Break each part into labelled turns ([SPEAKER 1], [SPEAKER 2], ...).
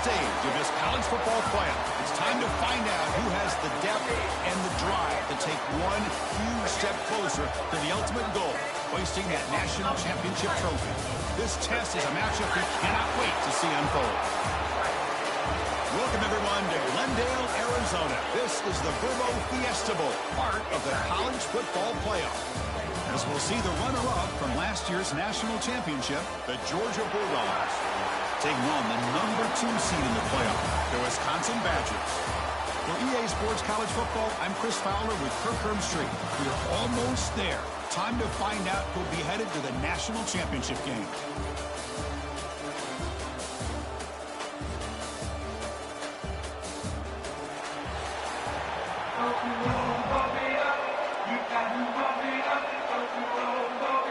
[SPEAKER 1] stage of this college football playoff. It's time to find out who has the depth and the drive to take one huge step closer to the ultimate goal, hoisting that national championship trophy. This test is a matchup we cannot wait to see unfold. Welcome, everyone, to Glendale, Arizona. This is the Verbo Fiesta Bowl, part of the college football playoff. As we'll see the runner-up from last year's national championship, the Georgia Bulldogs, taking on the #2 seed in the playoff, the Wisconsin Badgers. For EA Sports College Football, I'm Chris Fowler with Kirk Herbstreit. We're almost there. Time to find out who'll be headed to the national championship game.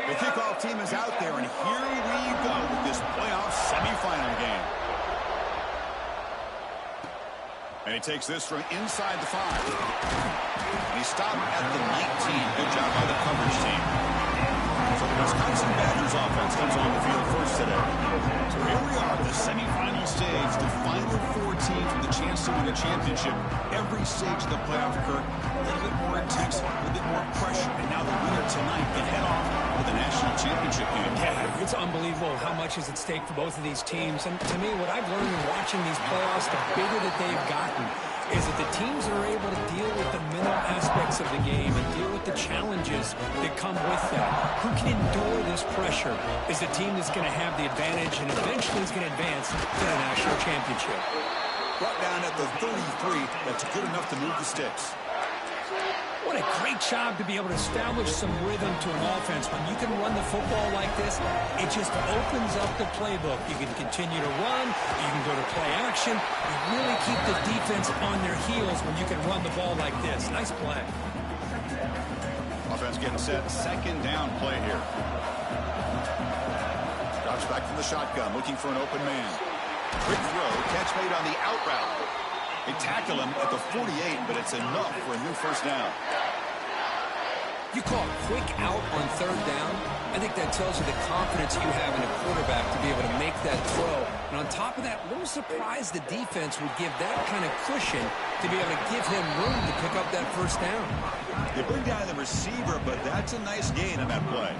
[SPEAKER 1] The kickoff team is out there, and here we go with this playoff semifinal game. And he takes this from inside the 5. And he stopped at the 19. Good job by the coverage team. So the Wisconsin Badgers offense comes on the field first today. So here we are, the semifinal stage, the final 4 teams with a chance to win a championship. Every stage of the playoff, Kirk, a little bit more intense, a little bit more pressure. And now the winner tonight can head off to the national championship game.
[SPEAKER 2] Yeah, it's unbelievable how much is at stake for both of these teams. And to me, what I've learned in watching these playoffs, the bigger that they've gotten, is that the teams are able to deal with the mental aspects of the game and deal with the challenges that come with that. Who can endure this pressure is the team that's going to have the advantage and eventually is going to advance to the national championship.
[SPEAKER 1] Brought down at the 33. That's good enough to move the sticks.
[SPEAKER 2] What a great job to be able to establish some rhythm to an offense. When you can run the football like this, it just opens up the playbook. You can continue to run. You can go to play action. You really keep the defense on their heels when you can run the ball like this. Nice play.
[SPEAKER 1] Offense getting set. Second down play here. Drops back from the shotgun, looking for an open man. Quick throw. Catch made on the out route. They tackle him at the 48, but it's enough for a new first down.
[SPEAKER 2] You call a quick out on third down. I think that tells you the confidence you have in a quarterback to be able to make that throw. And on top of that, a little surprised the defense would give that kind of cushion to be able to give him room to pick up that first down.
[SPEAKER 1] They bring down the receiver, but that's a nice gain on that play.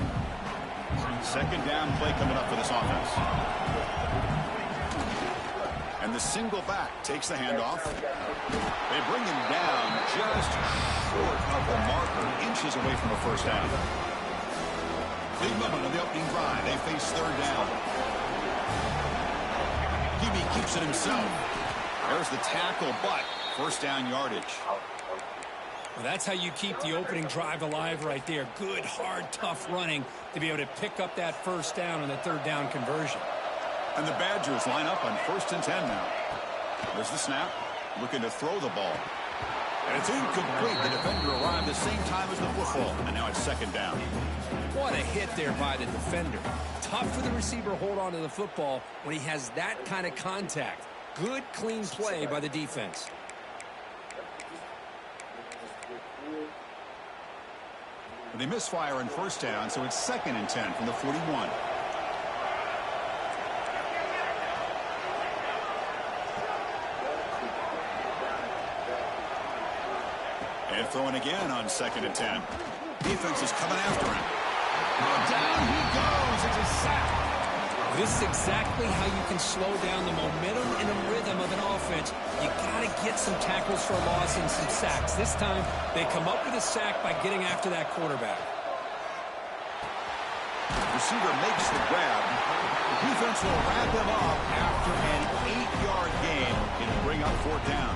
[SPEAKER 1] Second down play coming up for this offense. And the single back takes the handoff. They bring him down just short of the marker, inches away from a first down. Big moment on the opening drive. They face third down. QB keeps it himself. There's the tackle, but first down yardage.
[SPEAKER 2] Well, that's how you keep the opening drive alive right there. Good, hard, tough running to be able to pick up that first down on the third down conversion.
[SPEAKER 1] And the Badgers line up on 1st and 10 now. There's the snap, looking to throw the ball. And it's incomplete. The defender arrived the same time as the football, and now it's second down.
[SPEAKER 2] What a hit there by the defender. Tough for the receiver to hold on to the football when he has that kind of contact. Good, clean play by the defense.
[SPEAKER 1] But they misfire on first down, so it's 2nd and 10 from the 41. And throwing again on 2nd and 10. Defense is coming after him. And down he goes. It's a sack.
[SPEAKER 2] This is exactly how you can slow down the momentum and the rhythm of an offense. You got to get some tackles for a loss and some sacks. This time, they come up with a sack by getting after that quarterback.
[SPEAKER 1] Receiver makes the grab. The defense will wrap him up after an 8-yard gain and bring up 4th down.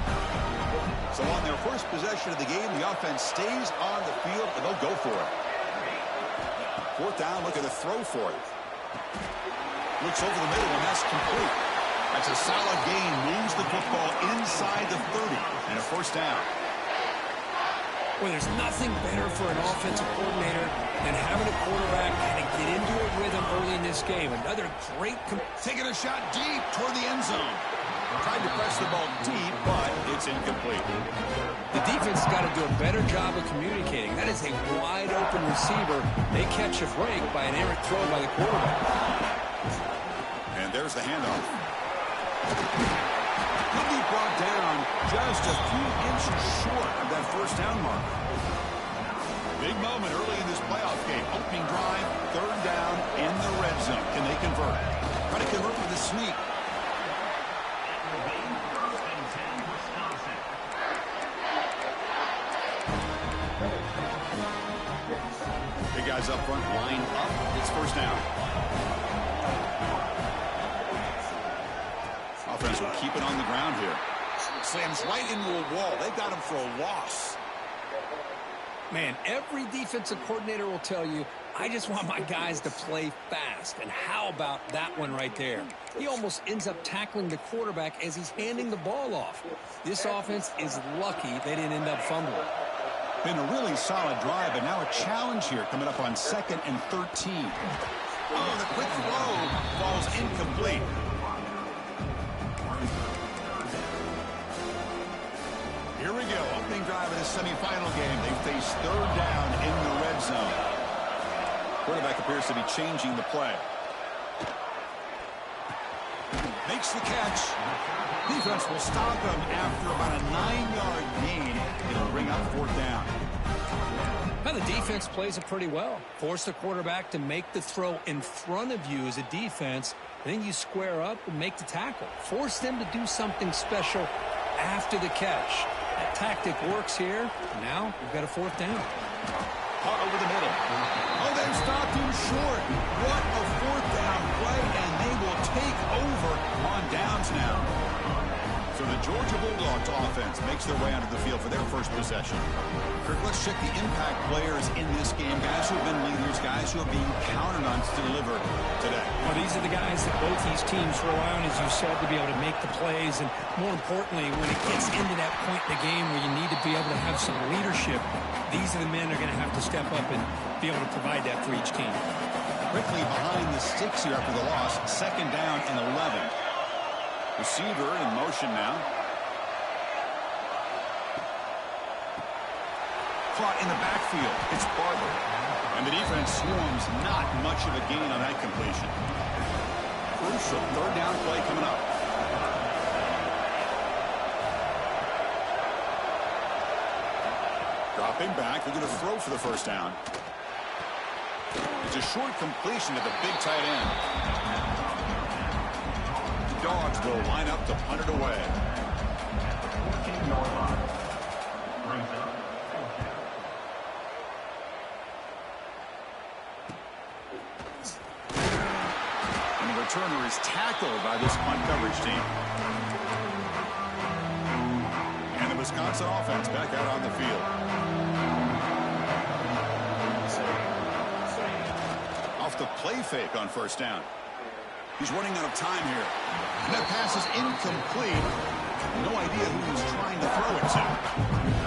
[SPEAKER 1] So on their first possession of the game, the offense stays on the field, and they'll go for it. 4th down, looking to throw for it. Looks over the middle, and that's complete. That's a solid gain. Moves the football inside the 30, and a first down.
[SPEAKER 2] Well, there's nothing better for an offensive coordinator than having a quarterback kind of get into a rhythm early in this game. Another great...
[SPEAKER 1] Taking a shot deep toward the end zone. Tried to press the ball deep, but it's incomplete.
[SPEAKER 2] The defense has got to do a better job of communicating. That is a wide-open receiver. They catch a break by an errant throw by the quarterback.
[SPEAKER 1] And there's the handoff. just a few inches short of that first down mark. Big moment early in this playoff game. Opening drive, third down in the red zone. Can they convert? Try to convert with a sneak. Big guys up front, line up. It's first down. Offense will keep it on the ground here. Slams right into a wall. They've got him for a loss.
[SPEAKER 2] Man, every defensive coordinator will tell you, I just want my guys to play fast. And how about that one right there? He almost ends up tackling the quarterback as he's handing the ball off. This offense is lucky they didn't end up fumbling.
[SPEAKER 1] Been a really solid drive, and now a challenge here coming up on 2nd and 13. Oh, the quick throw falls incomplete. Here we go, opening drive of the semifinal game. They face third down in the red zone. Quarterback appears to be changing the play. Makes the catch. Defense will stop him after about a 9-yard gain. It'll bring up fourth down.
[SPEAKER 2] Well, the defense plays it pretty well. Force the quarterback to make the throw in front of you as a defense. Then you square up and make the tackle. Force them to do something special after the catch. That tactic works here. Now we've got a fourth down.
[SPEAKER 1] Caught over the middle. Oh, they've stopped him short. What a fourth down play, and they will take over on downs now. So the Georgia Bulldogs offense makes their way onto the field for their first possession. Kirk, let's check the impact players in this game. Guys who have been leaders, guys who are being counted on to deliver today.
[SPEAKER 2] Well, these are the guys that both these teams rely on, as you said, to be able to make the plays. And more importantly, when it gets into that point in the game where you need to be able to have some leadership, these are the men that are going to have to step up and be able to provide that for each team.
[SPEAKER 1] Quickly behind the sticks here after the loss. 2nd down and 11. Receiver in motion now. Caught in the backfield. It's Barber. And the defense swarms not much of a gain on that completion. Crucial third down play coming up. Dropping back. They're going to throw for the first down. It's a short completion to the big tight end. Dogs will line up to punt it away. And the returner is tackled by this punt coverage team. And the Wisconsin offense back out on the field. Off the play fake on first down. He's running out of time here. And that pass is incomplete. No idea who he's trying to throw it to.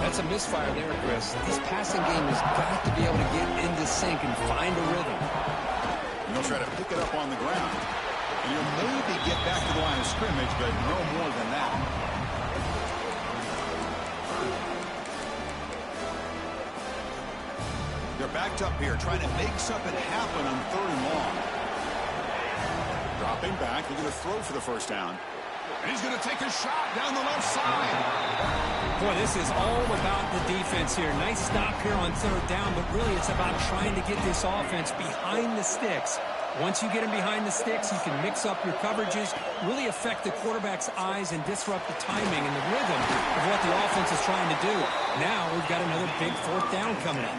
[SPEAKER 2] That's a misfire there, Chris. This passing game has got to be able to get into sync and find a rhythm.
[SPEAKER 1] And they'll try to pick it up on the ground. And you'll maybe get back to the line of scrimmage, but no more than that. They're backed up here, trying to make something happen on 3rd and long. Dropping back, they're going to throw for the first down. And he's going to take a shot down the left side.
[SPEAKER 2] Boy, this is all about the defense here. Nice stop here on 3rd down, but really it's about trying to get this offense behind the sticks. Once you get them behind the sticks, you can mix up your coverages, really affect the quarterback's eyes and disrupt the timing and the rhythm of what the offense is trying to do. Now we've got another big 4th down coming up.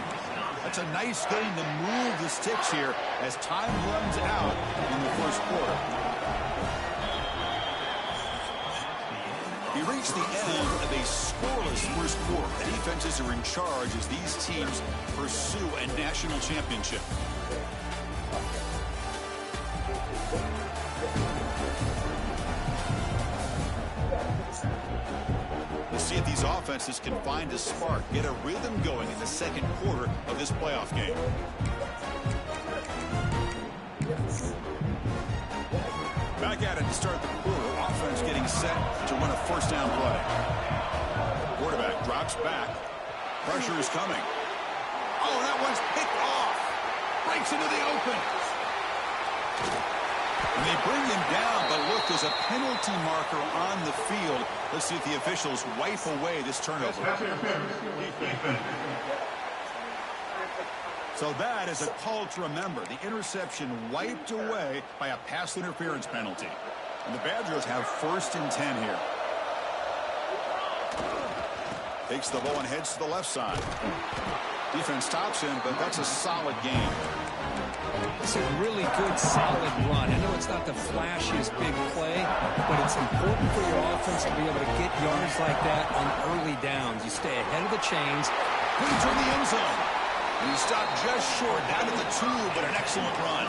[SPEAKER 1] That's a nice game to move the sticks here as time runs out in the first quarter. We reach the end of a scoreless first quarter. The defenses are in charge as these teams pursue a national championship. We'll see if these offenses can find a spark, get a rhythm going in the second quarter of this playoff game. Back at it to start the quarter. Offense getting set to run a first down play. Quarterback drops back. Pressure is coming. Oh, that one's picked off. Breaks into the open. And they bring him down, but look, there's a penalty marker on the field. Let's see if the officials wipe away this turnover. So that is a call to remember. The interception wiped away by a pass interference penalty. And the Badgers have 1st and 10 here. Takes the ball and heads to the left side. Defense stops him, but that's a solid game.
[SPEAKER 2] It's a really good, solid run. I know it's not the flashiest big play, but it's important for your offense to be able to get yards like that on early downs. You stay ahead of the chains.
[SPEAKER 1] Put him toward the end zone. And he stopped just short, down at the 2, but an excellent run.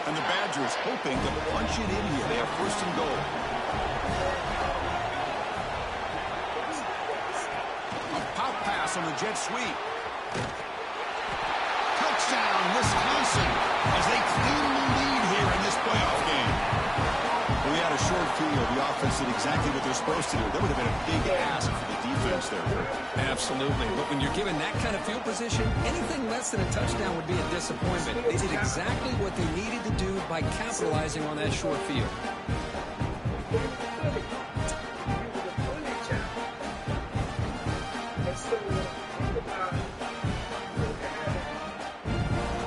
[SPEAKER 1] And the Badgers hoping to punch it in here. They have 1st and goal. A pop pass on the jet sweep. Touchdown, Wisconsin, as they claim the lead here in this playoff game. We had a short field. The offense did exactly what they're supposed to do. That would have been a big ask for the defense there.
[SPEAKER 2] Absolutely. But when you're given that kind of field position, anything less than a touchdown would be a disappointment. They did exactly what they needed to do by capitalizing on that short field.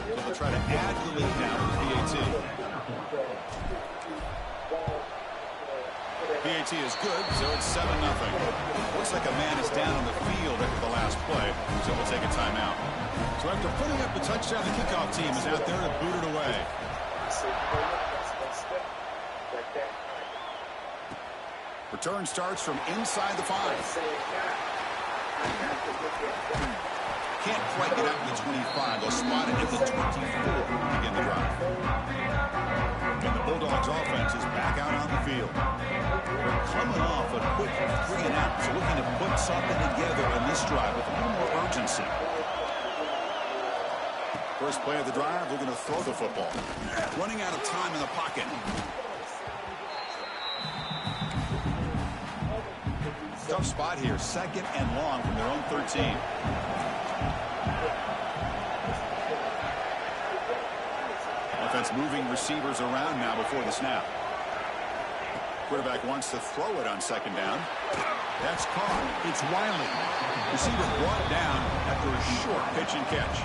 [SPEAKER 1] They'll try to add the lead now to the PAT. PAT is good, so it's 7-0. Looks like a man is down on the field after the last play, so we'll take a timeout. So after putting up the touchdown, the kickoff team is out there to boot it away. Return starts from inside the 5. Can't quite get up to the 25. They'll spot it at the 24 to begin the drive. And the Bulldogs offense is back out on the field. They're coming off a quick 3-and-out, so looking to put something together on this drive with a little more urgency. First play of the drive, we're going to throw the football. Running out of time in the pocket. Tough spot here, 2nd and long from their own 13. Offense moving receivers around now before the snap. Quarterback wants to throw it on 2nd down. That's caught. It's Wiley. Receiver brought down after a short pitch and catch.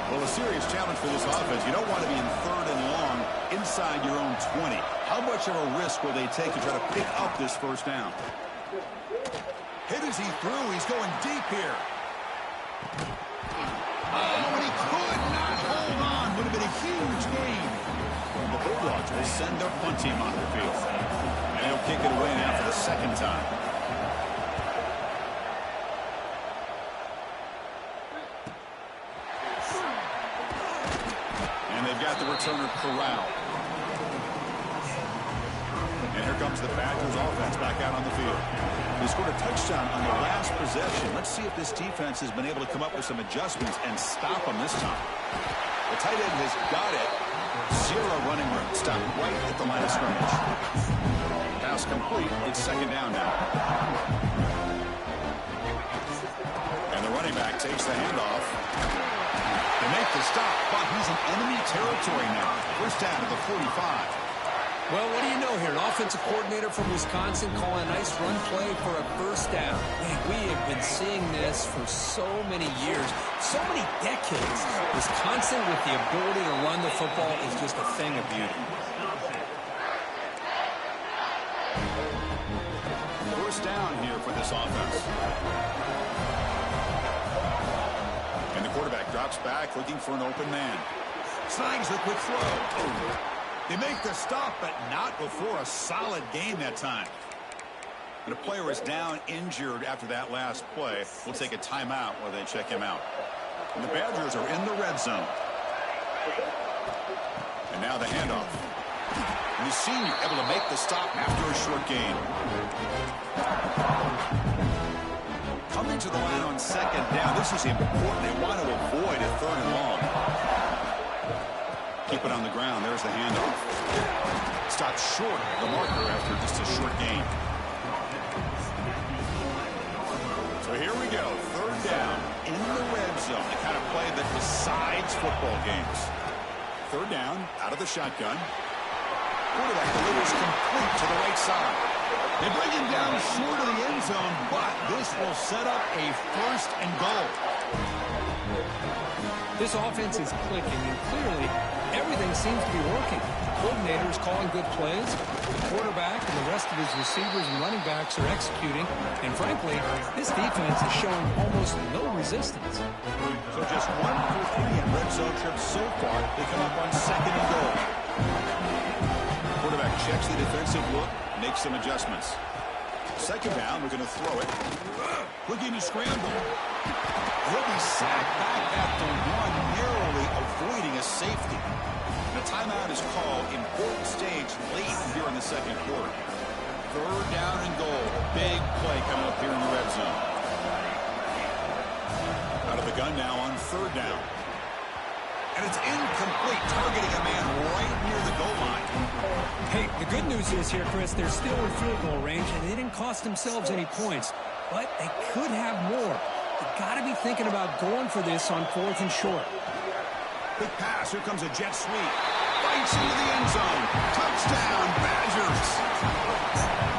[SPEAKER 1] Well, a serious challenge for this offense. You don't want to be in 3rd and long inside your own 20. How much of a risk will they take to try to pick up this 1st down? Hit as he threw. He's going deep here. Oh, and he could not hold on. Would have been a huge gain. The Bulldogs will send their punt team on the field. And they'll kick it away now for the 2nd time. And they've got the returner corralled. And here comes the Badgers offense back out on the field. They scored a touchdown on the last possession. Let's see if this defense has been able to come up with some adjustments and stop them this time. The tight end has got it. 0 running room. Stop right at the line of scrimmage. Pass complete. It's 2nd down now. And the running back takes the handoff. They make the stop, but he's in enemy territory now. 1st down at the 45.
[SPEAKER 2] Well, what do you know here? An offensive coordinator from Wisconsin calling a nice run play for a 1st down. Man, we have been seeing this for so many years, so many decades. Wisconsin with the ability to run the football is just a thing of beauty.
[SPEAKER 1] 1st down here for this offense. And the quarterback drops back looking for an open man. Snags the quick throw. They make the stop, but not before a solid game that time. And a player is down injured after that last play. We'll take a timeout while they check him out. And the Badgers are in the red zone. And now the handoff. And the senior able to make the stop after a short gain. Coming to the line on 2nd down. This is important. They want to avoid a 3rd and long. Keep it on the ground. There's the handoff. Stopped short of the marker after just a short gain. So here we go. 3rd down in the red zone. The kind of play that decides football games. Third down, out of the shotgun. Quarterback delivers complete to the right side. They bring him down short of the end zone, but this will set up a first and goal.
[SPEAKER 2] This offense is clicking, and clearly everything seems to be working. The coordinator is calling good plays. The quarterback and the rest of his receivers and running backs are executing. And frankly, this defense is showing almost no resistance.
[SPEAKER 1] So just 1 for 3 in red zone trips so far. They come up on second and goal. Quarterback checks the defensive look, makes some adjustments. Second down, we're going to throw it. Looking to scramble. He'll be sacked back after one, narrowly avoiding a safety. The timeout is called. Important stage late here in the second quarter. Third down and goal. Big play coming up here in the red zone. Out of the gun now on third down. And it's incomplete, targeting a man right near the goal line.
[SPEAKER 2] Hey, the good news is here, Chris, they're still in field goal range, and they didn't cost themselves any points. But they could have more. They've got to be thinking about going for this on fourth and short.
[SPEAKER 1] Big pass. Here comes a jet sweep. Bites into the end zone. Touchdown, Badgers.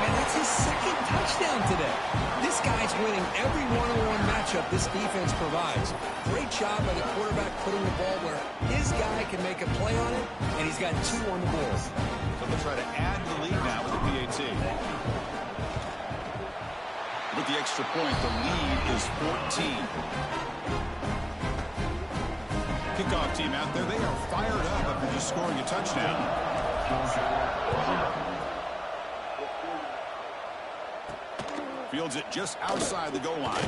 [SPEAKER 2] Man, that's his second touchdown today. This guy's winning every one-on-one matchup this defense provides. Great job by the quarterback putting the ball where his guy can make a play on it, and he's got 2 on the board.
[SPEAKER 1] So they'll try to add the lead now with the PAT. With the extra point, the lead is 14. Kickoff team out there, they are fired up after just scoring a touchdown. Fields it just outside the goal line.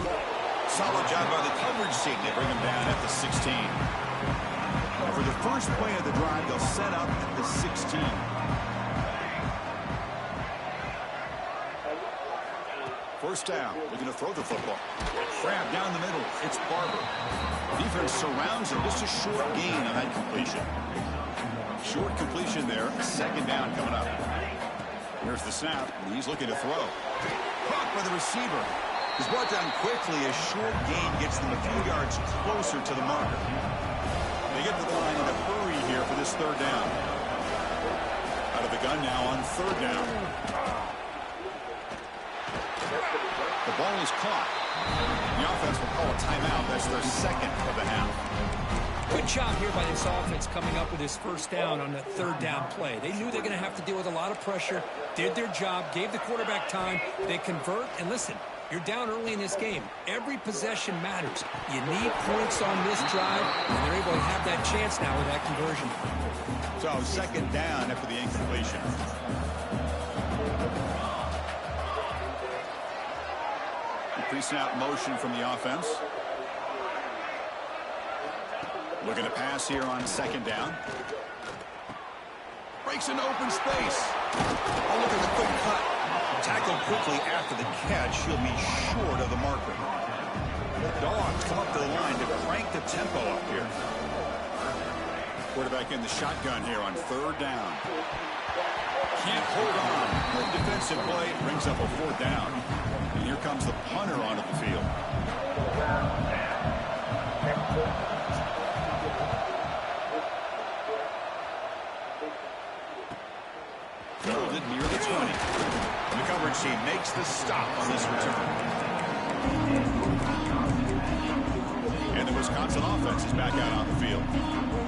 [SPEAKER 1] Solid job by the coverage team. They bring him down at the 16. For the first play of the drive, they'll set up at the 16. First down, looking to throw the football. Grab down the middle, it's Barber. Defense surrounds him, just a short gain on that completion. Short completion there, second down coming up. Here's the snap, and he's looking to throw. Caught by the receiver. He's brought down quickly. A short gain gets them a few yards closer to the marker. They get to the line in a hurry here for this third down. Out of the gun now on third down. The ball is caught. The offense will call a timeout. That's their second of the half.
[SPEAKER 2] Good job here by this offense coming up with this first down on the third down play. They knew they're going to have to deal with a lot of pressure, did their job, gave the quarterback time. They convert, and listen, you're down early in this game. Every possession matters. You need points on this drive, and they're able to have that chance now with that conversion.
[SPEAKER 1] So second down after the incompletion. Pre-snap motion from the offense. Looking to pass here on second down. Breaks into open space. Oh, look at the quick cut. Tackled quickly after the catch. He'll be short of the marker. The Dogs come up to the line to crank the tempo up here. Quarterback in the shotgun here on third down. Can't hold on. Good defensive play. Brings up a fourth down. And here comes the punter onto the field. Fielded near the 20. And the coverage team makes the stop on this return. And the Wisconsin offense is back out on the field.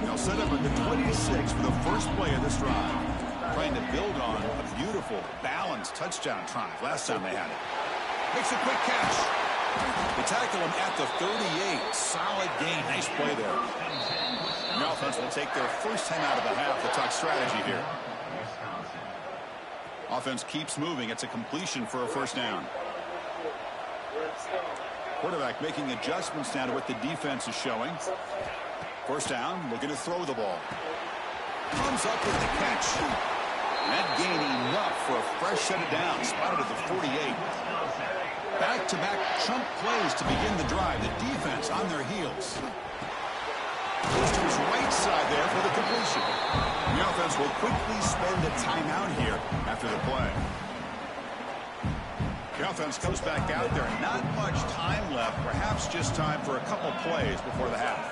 [SPEAKER 1] They'll set up at the 26 for the first play of this drive. Trying to build on a beautiful, balanced touchdown drive last time they had it. Makes a quick catch. They tackle him at the 38. Solid gain. Nice play there. The offense will take their first time out of the half to talk strategy here. Offense keeps moving. It's a completion for a first down. Quarterback making adjustments now to what the defense is showing. First down, looking to throw the ball. Comes up with the catch. That gain enough for a fresh set of downs. Spotted at the 48. Back-to-back chunk plays to begin the drive. The defense on their heels. Goes to his right side there for the completion. The offense will quickly spend a timeout here after the play. The offense comes back out there. Not much time left. Perhaps just time for a couple plays before the half.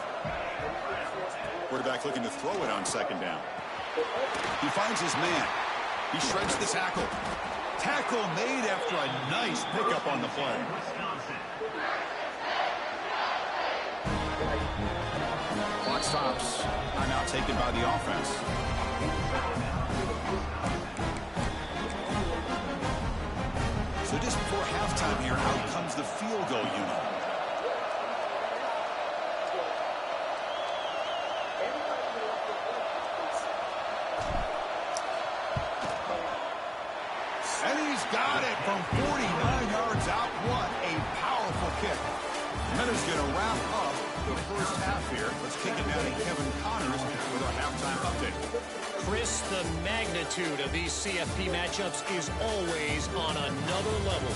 [SPEAKER 1] Quarterback looking to throw it on second down. He finds his man. He shreds the tackle. Tackle made after a nice pickup on the play. Clock stops. Timeout taken by the offense. So just before halftime here, out comes the field goal unit. And he's got it from 49 yards out. What a powerful kick. And that is going to wrap up the first half here. Let's kick it down to Kevin Connors with our halftime update.
[SPEAKER 3] Chris, the magnitude of these CFP matchups is always on another level.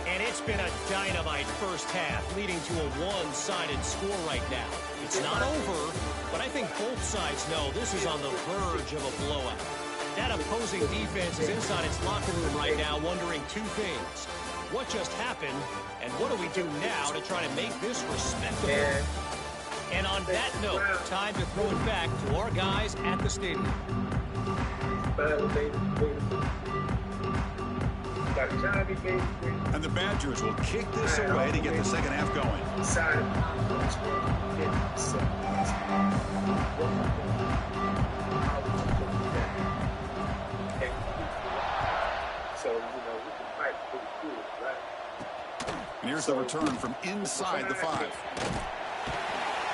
[SPEAKER 3] And it's been a dynamite first half, leading to a one-sided score right now. It's not over, but I think both sides know this is on the verge of a blowout. That opposing defense is inside its locker room right now wondering two things. What just happened, and what do we do now to try to make this respectable? And on that note, time to throw it back to our guys at the stadium.
[SPEAKER 1] And the Badgers will kick this away to get the second half going. And here's the return from inside the 5.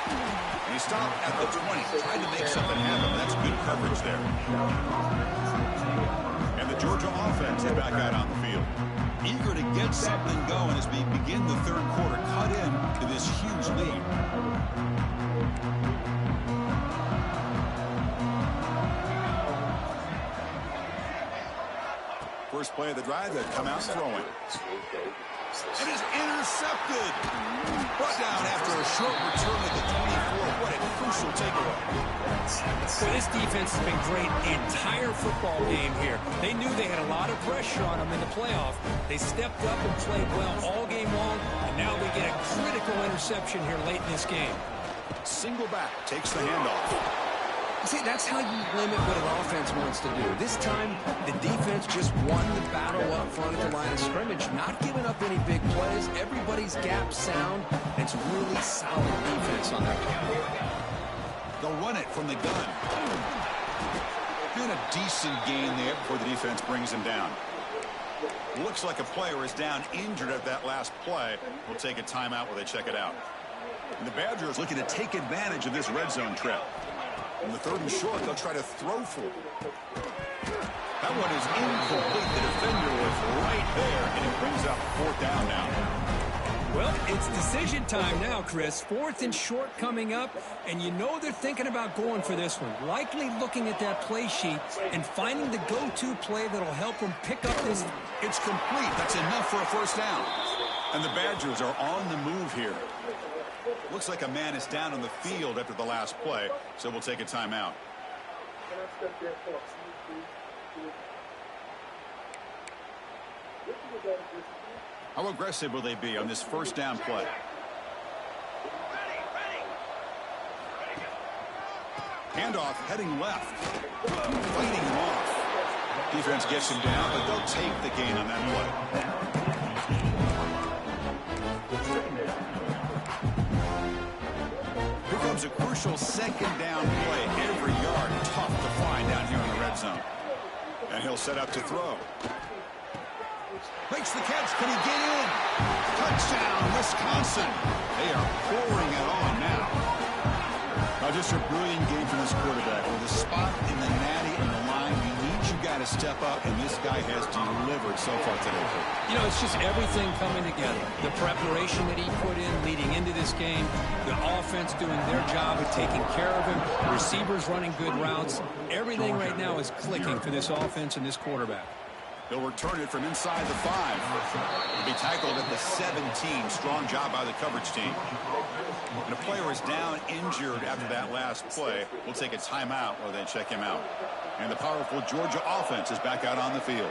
[SPEAKER 1] And he stopped at the 20, tried to make something happen. That's good coverage there. And the Georgia offense is back out on the field. Eager to get something going as we begin the third quarter. Cut in to this huge lead. First play of the drive, they come out throwing. It is intercepted. Brought down after a short return at the 24. What a crucial takeaway.
[SPEAKER 2] So this defense has been great the entire football game here. They knew they had a lot of pressure on them in the playoff. They stepped up and played well all game long, and now they get a critical interception here late in this game.
[SPEAKER 1] Single back takes the handoff.
[SPEAKER 4] See, that's how you limit what an offense wants to do. This time, the defense just won the battle up front at the line of scrimmage, not giving up any big plays. Everybody's gap sound. It's really solid defense on that part.
[SPEAKER 1] They'll run it from the gun. Doing a decent gain there before the defense brings him down. Looks like a player is down injured at that last play. We'll take a timeout while they check it out. And the Badgers looking to take advantage of this red zone trip. On the third and short, they'll try to throw for it. That one is incomplete. The defender was right there, and it brings up fourth down now.
[SPEAKER 2] Well, it's decision time now, Chris. Fourth and short coming up, and you know they're thinking about going for this one. Likely looking at that play sheet and finding the go-to play that'll help them pick up this.
[SPEAKER 1] It's complete. That's enough for a first down. And the Badgers are on the move here. Looks like a man is down on the field after the last play, so we'll take a timeout. How aggressive will they be on this first down play? Handoff heading left. Fighting him off. Defense gets him down, but they'll take the gain on that play. Here comes a crucial second down play. Every yard tough to find down here in the red zone. And he'll set up to throw. Makes the catch. Can he get in? Touchdown, Wisconsin. They are pouring it on now. Now just a brilliant game from this quarterback. With a spot in the natty and the line, you need you got to step up, and this guy has delivered so far today.
[SPEAKER 2] You know, it's just everything coming together. The preparation that he put in leading into this game, the offense doing their job of taking care of him, receivers running good routes. Everything right now is clicking for this offense and this quarterback.
[SPEAKER 1] He'll return it from inside the 5. He'll be tackled at the 17. Strong job by the coverage team. And a player is down injured after that last play. We'll take a timeout while they check him out. And the powerful Georgia offense is back out on the field.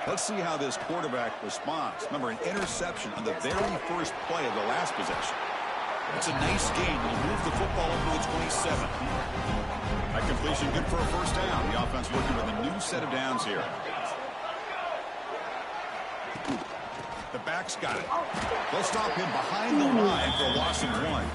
[SPEAKER 1] Let's see how this quarterback responds. Remember, an interception on the very first play of the last possession. It's a nice gain. Will move the football up to the 27. That completion good for a first down. The offense working with a new set of downs here. The back's got it. They'll stop him behind the line for a loss of 1.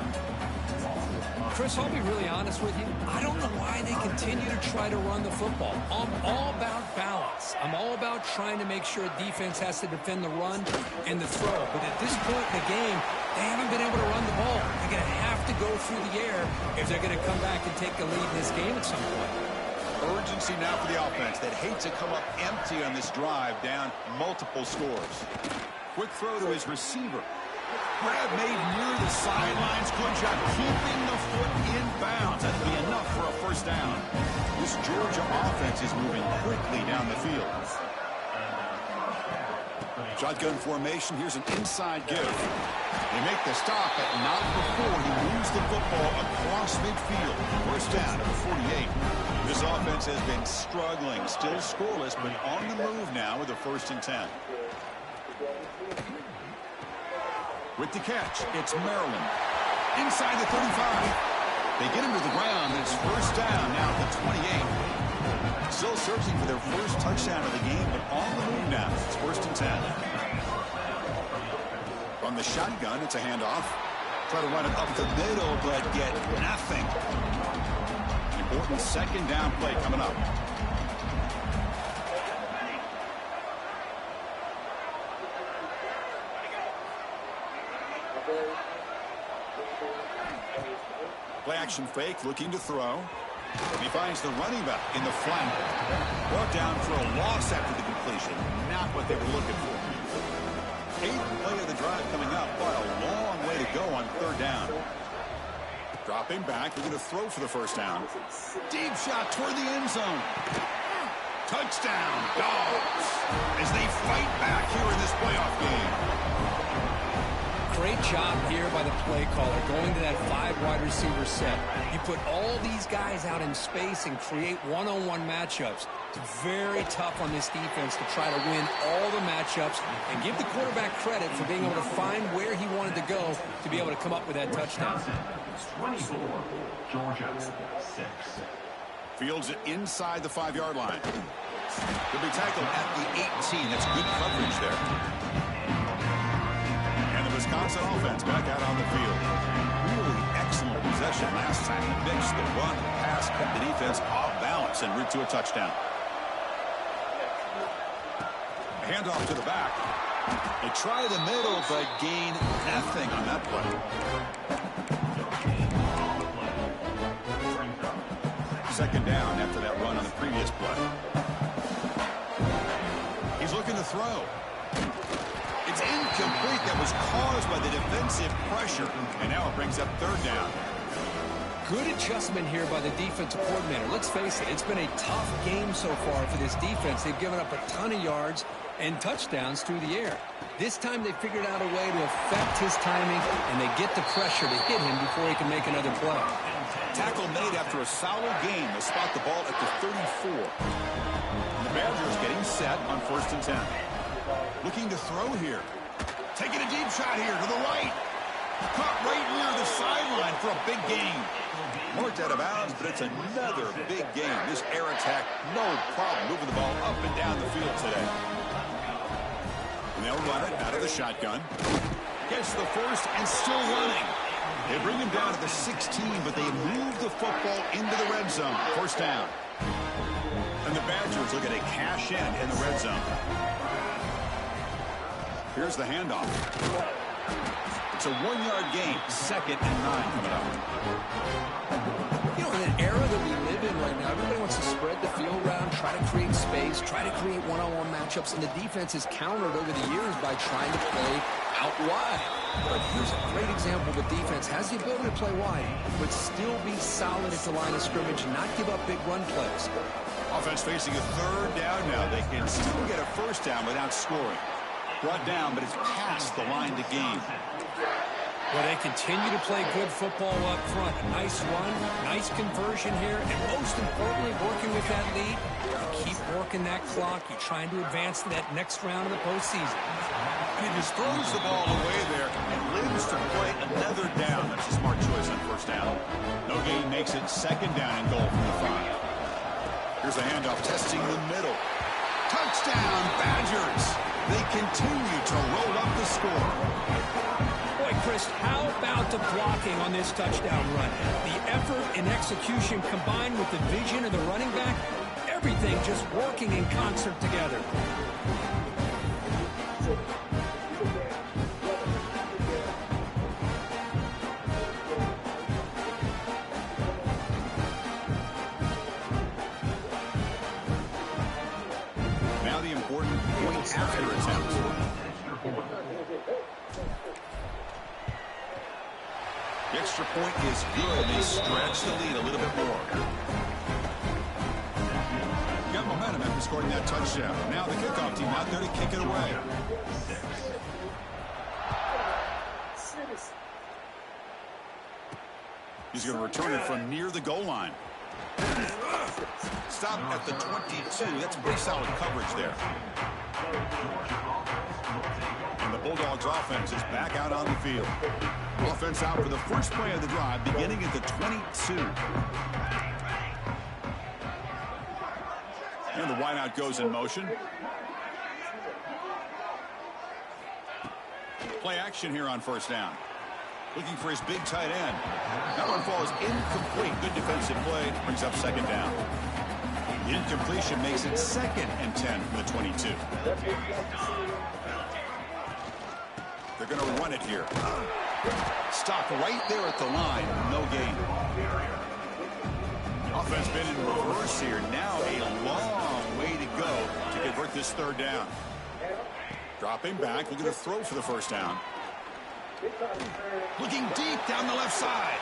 [SPEAKER 2] Chris, I'll be really honest with you. I don't know why they continue to try to run the football. I'm all about balance. I'm all about trying to make sure defense has to defend the run and the throw. But at this point in the game, they haven't been able to run the ball. They're going to have to go through the air if they're going to come back and take the lead in this game at some point.
[SPEAKER 1] Urgency now for the offense that hates to come up empty on this drive, down multiple scores. Quick throw to his receiver. Grab made near the sidelines. Good job keeping the foot in bounds. That'll be enough for a first down. This Georgia offense is moving quickly down the field. Shotgun formation. Here's an inside give. They make the stop, but not before he moves the football across midfield. First down at the 48. This offense has been struggling. Still scoreless, but on the move now with a 1st and 10. With the catch, it's Maryland. Inside the 35. They get him to the ground, and it's first down now at the 28. Still searching for their first touchdown of the game, but on the move now. It's 1st and 10. From the shotgun, it's a handoff. Try to run it up the middle, but get nothing. Important 2nd down play coming up. Play action fake, looking to throw. He finds the running back in the flank. Brought down for a loss after the completion. Not what they were looking for. 8th play of the drive coming up, but a long way to go on 3rd down. Dropping back, they're going to throw for the first down. Deep shot toward the end zone. Touchdown, Dogs, as they fight back here in this playoff game.
[SPEAKER 2] Great job here by the play caller, going to that 5 wide receiver set. You put all these guys out in space and create one-on-one matchups. It's very tough on this defense to try to win all the matchups and give the quarterback credit for being able to find where he wanted to go to be able to come up with that touchdown.
[SPEAKER 5] 24, Georgia 6.
[SPEAKER 1] Fields it inside the 5-yard line. He'll be tackled at the 18. That's good coverage there. Wisconsin offense back out on the field. Really excellent possession last time. The mix, the run, the pass kept the defense off balance en route to a touchdown. A handoff to the back. They try the middle, but gain nothing on that play. Second down after that run on the previous play. He's looking to throw. It's incomplete. That was caused by the defensive pressure. And now it brings up 3rd down.
[SPEAKER 2] Good adjustment here by the defensive coordinator. Let's face it, it's been a tough game so far for this defense. They've given up a ton of yards and touchdowns through the air. This time they figured out a way to affect his timing, and they get the pressure to hit him before he can make another play.
[SPEAKER 1] Tackle made after a solid game. They'll spot the ball at the 34. And the Badgers getting set on 1st and 10. Looking to throw here. Taking a deep shot here to the right. Caught right near the sideline for a big gain. Marked out of bounds, but it's another big game. This air attack, no problem moving the ball up and down the field today. And they'll run it out of the shotgun. Gets the first and still running. They bring him down to the 16, but they move the football into the red zone. First down. And the Badgers look at a cash in the red zone. Here's the handoff. It's a 1-yard gain. 2nd and 9 coming up.
[SPEAKER 4] You know, in an era that we live in right now, everybody wants to spread the field around, try to create space, try to create one-on-one matchups, and the defense is countered over the years by trying to play out wide. But here's a great example. The defense has the ability to play wide, but still be solid at the line of scrimmage and not give up big run plays.
[SPEAKER 1] Offense facing a 3rd down now. They can still get a first down without scoring. Brought down, but it's past the line to gain.
[SPEAKER 2] Well, they continue to play good football up front. A nice run, nice conversion here, and most importantly, working with that lead, you keep working that clock. You're trying to advance to that next round of the postseason.
[SPEAKER 1] He just throws the ball away there and lives to play another down. That's a smart choice on first down. No gain makes it second down and goal from the 5. Here's a handoff testing the middle. Touchdown, Badgers. They continue to roll up the score.
[SPEAKER 2] Boy, Chris, how about the blocking on this touchdown run? The effort and execution combined with the vision of the running back, everything just working in concert together.
[SPEAKER 1] Now the important point after attempt. The extra point is good. They stretch the lead a little bit more. Got momentum after scoring that touchdown. Now the kickoff team out there to kick it away. He's going to return it from near the goal line. Stop at the 22. That's pretty solid coverage there. And the Bulldogs offense is back out on the field. Offense out for the first play of the drive, beginning at the 22. And the wideout goes in motion. Play action here on first down. Looking for his big tight end. That one falls incomplete. Good defensive play. Brings up second down. The incompletion makes it 2nd and 10 from the 22. They're going to run it here. Stop right there at the line. No gain. Offense been in reverse here. Now a long way to go to convert this third down. Dropping back. Looking to throw for the first down. Looking deep down the left side.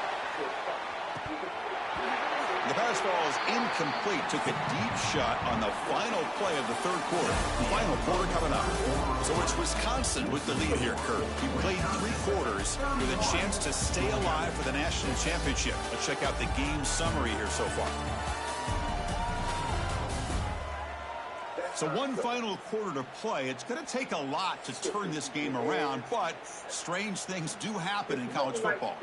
[SPEAKER 1] The pass ball is incomplete. Took a deep shot on the final play of the third quarter. The final quarter coming up. So it's Wisconsin with the lead here, Kurt. He played 3 quarters with a chance to stay alive for the national championship. Let's check out the game summary here so far. So one final quarter to play. It's going to take a lot to turn this game around, but strange things do happen in college football.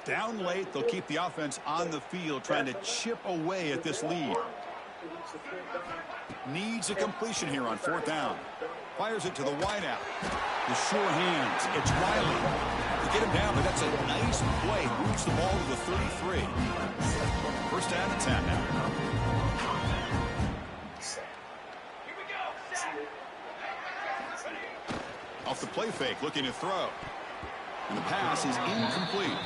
[SPEAKER 1] Down late, they'll keep the offense on the field, trying to chip away at this lead. Needs a completion here on 4th down. Fires it to the wideout. The sure hands. It's Riley. To get him down, but that's a nice play. Moves the ball to the 33. First down and 10 now. Off the play fake, looking to throw. And the pass is incomplete.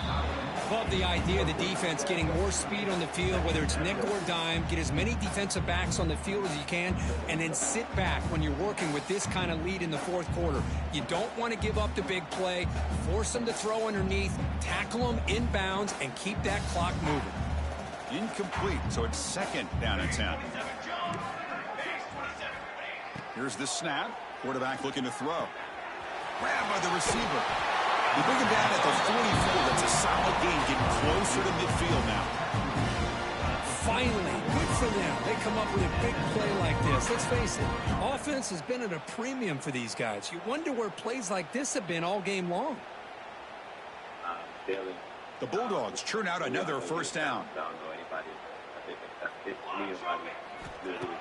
[SPEAKER 2] Love the idea of the defense getting more speed on the field, whether it's nickel or dime. Get as many defensive backs on the field as you can, and then sit back when you're working with this kind of lead in the 4th quarter. You don't want to give up the big play. Force them to throw underneath, tackle them inbounds, and keep that clock moving.
[SPEAKER 1] Incomplete, so it's 2nd down and 10. Here's the snap. Quarterback looking to throw. Grabbed by the receiver. You bring him down at the 44. That's a solid gain, getting closer to midfield now.
[SPEAKER 2] Finally, good for them. They come up with a big play like this. Let's face it, offense has been at a premium for these guys. You wonder where plays like this have been all game long.
[SPEAKER 1] The Bulldogs churn out another first down.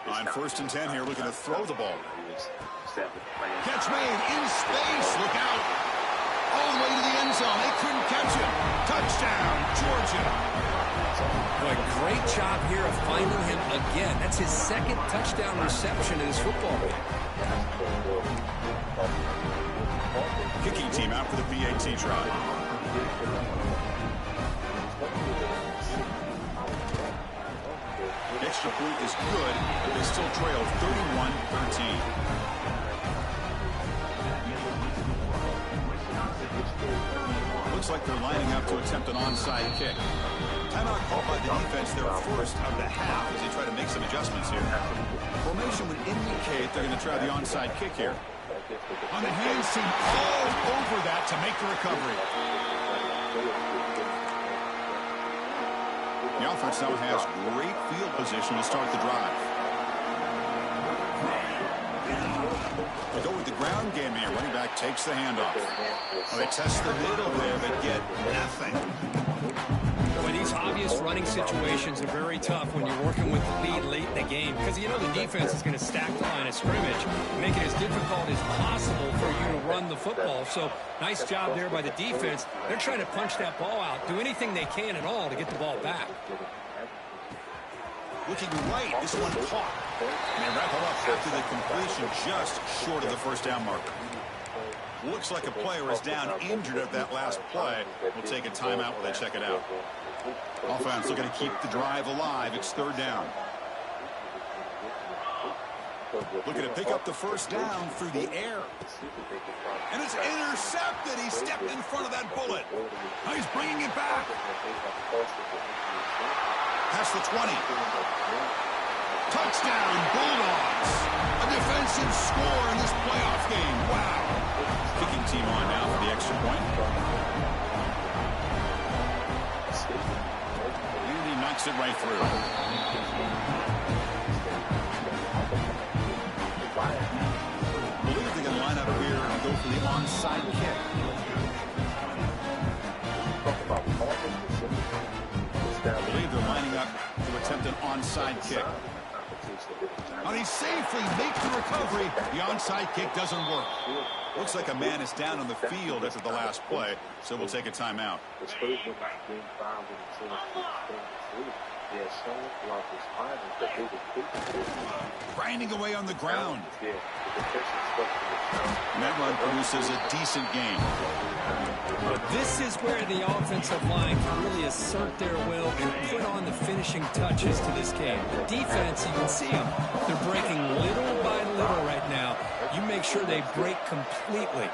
[SPEAKER 1] On 1st and 10 here, looking to throw the ball. Catch made in space. Look out. All the way to the end zone. They couldn't catch him. Touchdown, Georgia.
[SPEAKER 2] Boy, great job here of finding him again. That's his 2nd touchdown reception in his football game.
[SPEAKER 1] Kicking team out for the PAT try. Extra point is good, but they still trail 31-13. Looks like they're lining up to attempt an onside kick. Timeout called by the defense, their first of the half, as they try to make some adjustments here. Formation would indicate they're going to try the onside kick here. On the hands team, all over that to make the recovery. The offense now has great field position to start the drive. They go with the ground game here. Running back takes the handoff. Well, they test the middle there, but get nothing.
[SPEAKER 2] Boy, these obvious running situations are very tough when you're working with the lead late in the game because you know the defense is going to stack the line of scrimmage, make it as difficult as possible for you to run the football. So nice job there by the defense. They're trying to punch that ball out, do anything they can at all to get the ball back.
[SPEAKER 1] Looking right, this one caught. And they wrap it up after the completion just short of the first down marker. Looks like a player is down injured at that last play. We'll take a timeout while they check it out. Offense looking to keep the drive alive. It's third down. Looking to pick up the first down through the air. And it's intercepted. He stepped in front of that bullet. Now he's bringing it back. Past the 20. Touchdown, Bulldogs. A defensive score in this playoff game. Wow. Kicking team on now for the extra point. And he knocks it right through. I believe they're going to line up here and go for the onside kick. I believe they're lining up to attempt an onside kick. And he safely makes the recovery. The onside kick doesn't work. Looks like a man is down on the field after the last play, so we'll take a timeout. Grinding away on the ground. And that run produces a decent gain.
[SPEAKER 2] This is where the offensive line can really assert their will and put on the finishing touches to this game. The defense, you can see them. They're breaking little by little right now. You make sure they break completely.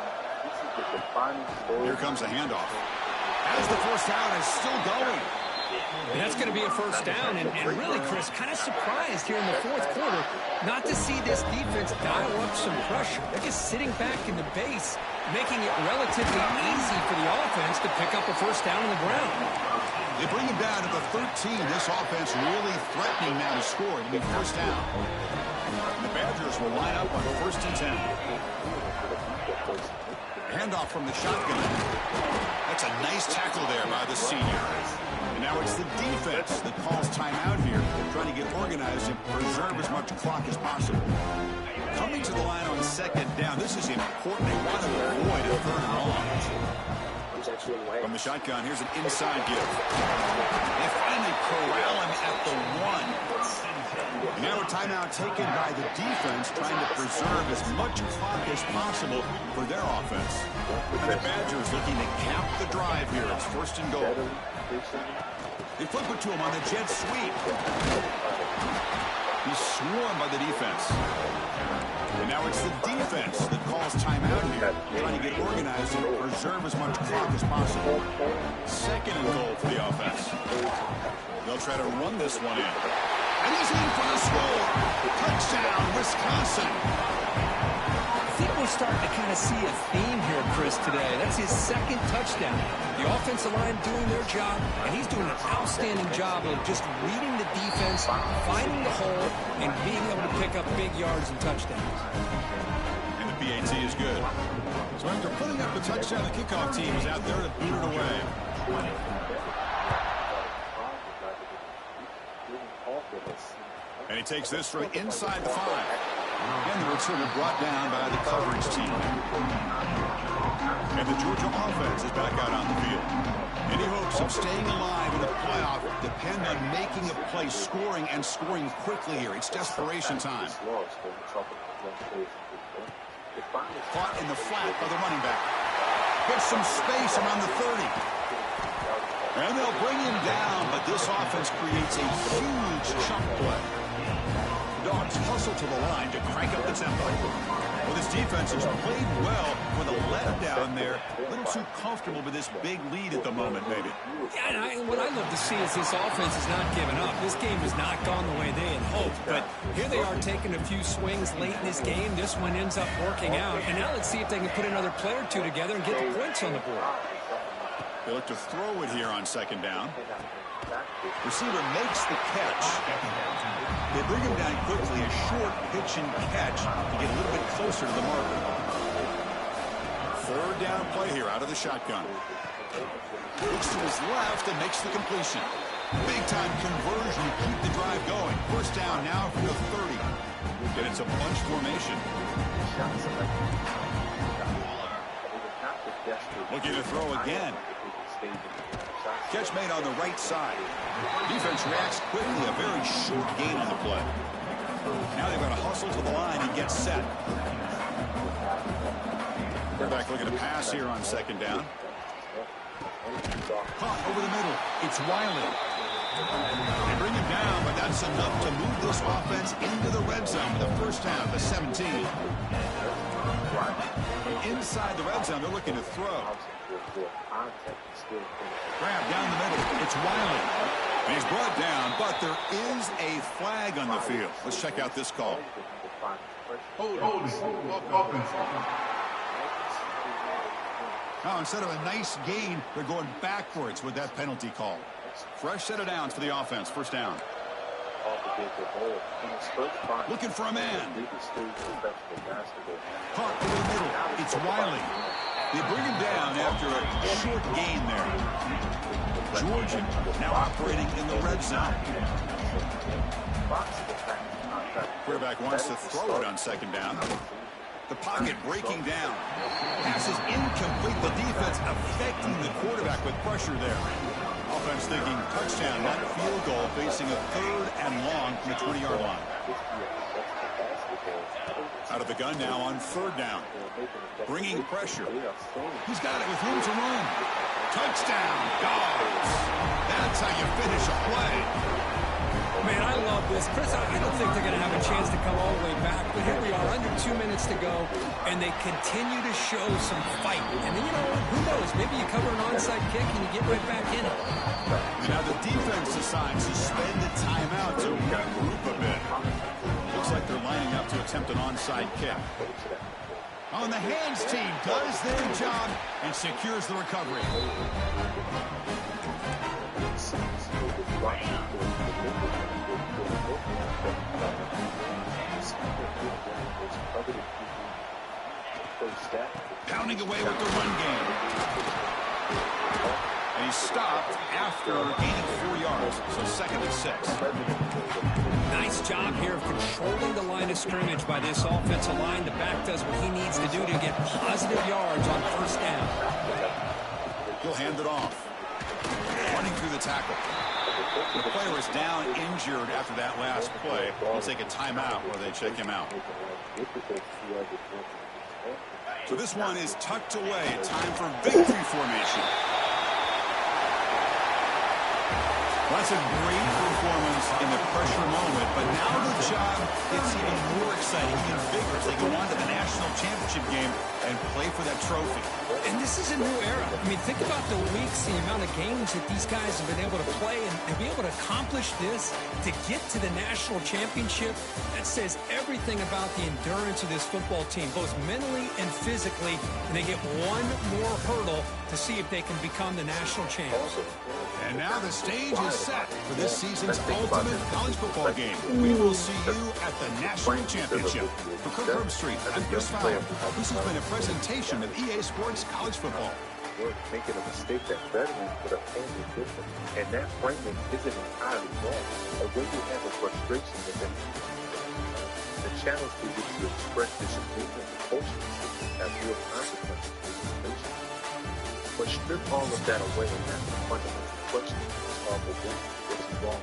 [SPEAKER 1] Here comes a handoff. As the first down is still going.
[SPEAKER 2] And that's going to be a first down. And really, Chris, kind of surprised here in the fourth quarter not to see this defense dial up some pressure. They're just sitting back in the base, making it relatively easy for the offense to pick up a first down on the ground.
[SPEAKER 1] They bring him down to the 13. This offense really threatening now to score. It'll be first down. And the Badgers will line up on first and 10. Handoff from the shotgun. That's a nice tackle there by the senior. And now it's the defense that calls timeout here, trying to get organized and preserve as much clock as possible. Coming to the line on second down, this is important. They want to avoid a third and long. From the shotgun, here's an inside give. They finally corral him at the 1. And now a timeout taken by the defense, trying to preserve as much clock as possible for their offense. And the Badgers looking to cap the drive here. It's first and goal. They flip it to him on the jet sweep. He's swarmed by the defense. And now it's the defense that calls timeout here, trying to get organized and preserve as much clock as possible. Second and goal for the offense. They'll try to run this one in. And he's in for the score. Touchdown, Wisconsin.
[SPEAKER 2] I think we're starting to kind of see a theme here, Chris, today. That's his second touchdown. The offensive line doing their job, and he's doing an outstanding job of just reading the defense, finding the hole, and being able to pick up big yards and touchdowns.
[SPEAKER 1] And the PAT is good. So after putting up the touchdown, the kickoff team is out there to boot it away. And he takes this from inside the 5. And the returner brought down by the coverage team. And the Georgia offense is back out on the field. Any hopes of staying alive in the playoff depend on making a play, scoring, and scoring quickly here. It's desperation time. Caught in the flat by the running back. Gets some space around the 30. And they'll bring him down, but this offense creates a huge chunk play. Dogs hustle to the line to crank up the tempo. Well, this defense has played well with a letdown there. A little too comfortable with this big lead at the moment, maybe.
[SPEAKER 2] Yeah, and what I love to see is this offense is not giving up. This game has not gone the way they had hoped, but here they are taking a few swings late in this game. This one ends up working out, and now let's see if they can put another play or two together and get the points on the board.
[SPEAKER 1] They look to throw it here on second down. Receiver makes the catch. They bring him down quickly, a short pitch and catch to get a little bit closer to the marker. Third down play here out of the shotgun. Looks to his left and makes the completion. Big-time conversion to keep the drive going. First down now for the 30. And it's a bunch formation. Looking to throw again. Catch made on the right side. Defense reacts quickly. A very short gain on the play. Now they've got to hustle to the line and get set. Quarterback looking to pass here on second down. Caught over the middle. It's Wiley. They bring him down, but that's enough to move this offense into the red zone with a first down, the 17. Inside the red zone, they're looking to throw. Grab down the middle. It's Wiley. And he's brought down, but there is a flag on the field. Let's check out this call. Now, instead of a nice gain, they're going backwards with that penalty call. Fresh set of downs for the offense. First down. Looking for a man. Caught over the middle. It's Wiley. They bring him down after a short gain there. Georgia now operating in the red zone. Quarterback wants to throw it on second down. The pocket breaking down. Pass is incomplete. The defense affecting the quarterback with pressure there. Offense thinking touchdown, not field goal, facing a third and long from the 20-yard line. Out of the gun now on third down. Bringing pressure. He's got it with room to run. Touchdown, Dogs. That's how you finish a play.
[SPEAKER 2] Man, I love this. Chris, I don't think they're going to have a chance to come all the way back, but here we are, under 2 minutes to go, and they continue to show some fight. And then, you know, who knows? Maybe you cover an onside kick and you get right back in it.
[SPEAKER 1] Now the defense decides to spend the timeout to regroup a bit. Looks like they're lining up to attempt an onside kick. On the hands team does their job and secures the recovery. Pounding away with the run game. And he stopped after gaining 4 yards, so second and 6.
[SPEAKER 2] Nice job here of controlling the line of scrimmage by this offensive line. The back does what he needs to do to get positive yards on first down.
[SPEAKER 1] He'll hand it off. Running through the tackle. The player is down injured after that last play. He'll take a timeout where they check him out. So this one is tucked away. Time for victory formation. Well, that's a great performance in the pressure moment, but now the job gets even more exciting, even bigger as they go on to the national championship game and play for that trophy.
[SPEAKER 2] And this is a new era. I mean, think about the weeks, the amount of games that these guys have been able to play and be able to accomplish this, to get to the national championship. That says everything about the endurance of this football team, both mentally and physically. And they get one more hurdle to see if they can become the national champs.
[SPEAKER 1] And now the stage is set for this season's ultimate college football game. We will see you at the national championship. For Kirk Herbstreit, I'm Chris Fowler. This has been a presentation of EA Sports College Football.
[SPEAKER 6] Making a mistake that veterans would have handled different. And that framing isn't entirely wrong. Or when you have a frustration within the challenge for you to express disagreement and emotions have real consequences for your patient. But strip all of that away and ask the fundamental question of what's wrong